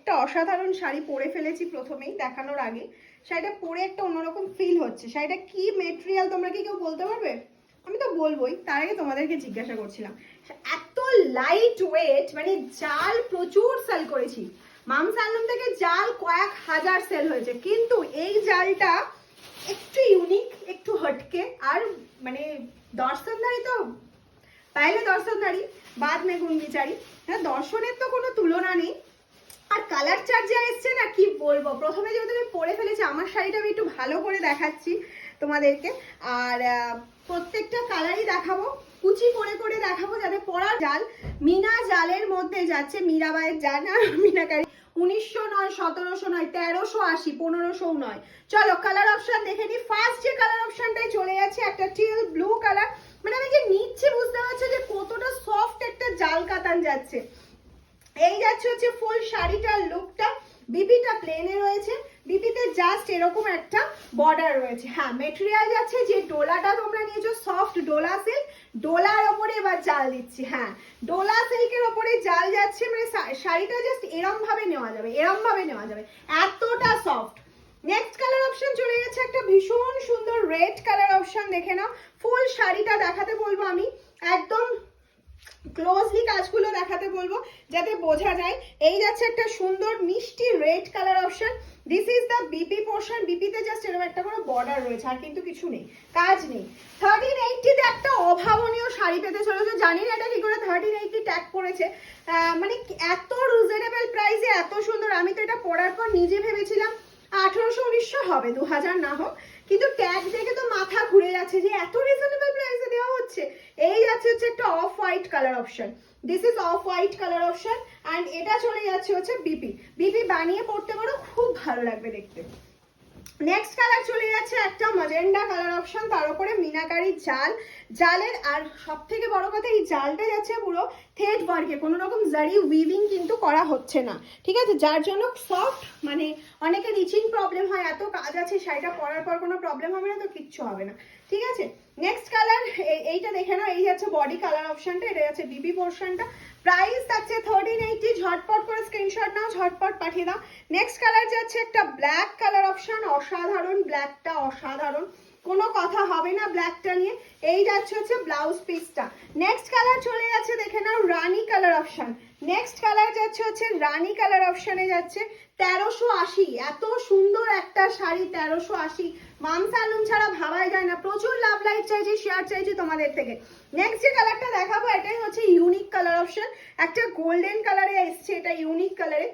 একটা অসাধারণ শাড়ি পরে ফেলেছি প্রথমেই দেখানোর আগে। শাড়িটা পরে একটা অন্যরকম ফিল হচ্ছে। শাড়িটা কি মেটেরিয়াল তোমরা কি কেউ বলতে পারবে? আমি তো বলবোই, তার আগে তোমাদেরকে জিজ্ঞাসা করছিলাম। এত লাইট ওয়েট, মানে জাল প্রচুর সেল করেছি, মামস আলম থেকে জাল কয়েক হাজার সেল হয়েছে, কিন্তু এই জালটা একটু ইউনিক, একটু হটকে। আর মানে দর্শনদারি তো পাইলে দর্শনদারি, বাদ মে গুণ বিচারি। হ্যাঁ, দর্শনের তো কোনো তুলনা নেই। আর কালার চার্ট যা এসছে না, কি বলবো। প্রথমে যেহেতু আমি পরে ফেলেছি, আমার শাড়িটা আমি একটু ভালো করে দেখাচ্ছি তোমাদেরকে। আর প্রত্যেকটা কালারই দেখাবো, কুচি করে করে দেখাবো, যাতে পরার জাল মিনা জালের মধ্যে যাচ্ছে। মীরাবাইয়ের জাল না, মিনাকারি। 1900 নয়, 1700 নয়, 1380, 1500 নয়। চলো কালার অপশন দেখে নিই। ফার্স্ট যে কালার অপশনটাই চলে যাচ্ছে একটা টিল ব্লু কালার। মানে আমি যে নিচ্ছি বুঝতে পারছি যে কতটা সফট একটা জাল কাতান যাচ্ছে। এই যাচ্ছে হচ্ছে ফুল শাড়িটার লুকটা। বিপিটা প্লেনে রয়েছে, বিপিতে জাস্ট এরকম একটা বর্ডার রয়েছে। হ্যাঁ, মেটেরিয়াল যাচ্ছে যে ডোলাটা তোমরা নিয়েছো সফট ডোলা সিল্ক, ডোলার ওপরে এবার জাল দিচ্ছি। হ্যাঁ, ডোলা সিল্কের ওপরে জাল যাচ্ছে, মানে শাড়িটা জাস্ট এরম ভাবে নেওয়া যাবে, এরম ভাবে নেওয়া যাবে, এতটা সফট। নেক্সট কালার অপশন চলে যাচ্ছে একটা ভীষণ সুন্দর রেড কালার অপশন। দেখে নাও, ফুল শাড়িটা দেখাতে বলবো আমি, একদম ক্লোজলি কাজগুলো দেখাতে বলবো যাতে বোঝা যায়। এই যাচ্ছে একটা সুন্দর মিষ্টি red colour option. This is the BP portion. বিপিতে জাস্ট এরকম একটা করে বর্ডার রয়েছে, আর কিন্তু কিছু নেই, কাজ নেই। 1380 তে একটা অভাবনীয় শাড়ি পেতে চলেছে। জানি না এটা কি করে 1380 ট্যাগ পড়েছে, মানে এত রিজনেবল প্রাইসে এত সুন্দর। আমি তো এটা পরার পর নিজে ভেবেছিলাম 1800-1900 হবে, 2000 না হোক, কিন্তু ট্যাগ দেখে তো মাথা ঘুরে যাচ্ছে যে এত রিজনেবল প্রাইসে দেওয়া হচ্ছে। এই যাচ্ছে হচ্ছে একটা off white colour option. This is off white colour option and এটা চলে যাচ্ছে হচ্ছে বিপি। বিপি বানিয়ে পড়তে পারো, খুব ভালো লাগবে দেখতে। নেক্সট কালার চলে যাচ্ছে একটা ম্যাজেন্ডা কালার অপশন, তার উপরে মিনাকারি জাল, জালের। আর সব থেকে বড় কথা, এই জালটা যাচ্ছে পুরো থ্রেড ওয়ার্কে, কোনো রকম জারি উইভিং কিন্তু করা হচ্ছে না, ঠিক আছে, যার জন্য সফট। মানে অনেকের ইচিং প্রবলেম হয়, এত কাজ আছে, শাড়িটা পরার পর কোনো প্রবলেম হবে না তো, কিচ্ছু হবে না, ঠিক আছে। নেক্সট কালার এইটা দেখে নাও। এই যাচ্ছে বডি কালার অপশনটা, এটা যাচ্ছে বিবি পোর্শনটা। প্রাইস থাকছে 1380। ঝটপট করে স্ক্রিনশট নাও, ঝটপট পাঠিয়ে দাও। নেক্সট কালার যাচ্ছে একটা ব্ল্যাক কালার অপশন, অসাধারণ, ব্ল্যাকটা অসাধারণ, কোনো কথা হবে না ব্ল্যাকটা নিয়ে। এই যাচ্ছে হচ্ছে ব্লাউজ পিসটা। নেক্সট কালার চলে যাচ্ছে দেখে নাও রানী কালার অপশন। নেক্সট কালার যাচ্ছে হচ্ছে রানী কালার অপশনে যাচ্ছে 1380। এত সুন্দর একটা শাড়ি 1380, মামস আলম ছাড়া ভাবাই যায় না। প্রচুর লাভ লাইক চাইছি, শেয়ার চাইছি তোমাদের থেকে। নেক্সট যে কালারটা দেখাবো, এটাই হচ্ছে ইউনিক কালার অপশন, একটা গোল্ডেন কালারে এসছে, এটা ইউনিক কালারে।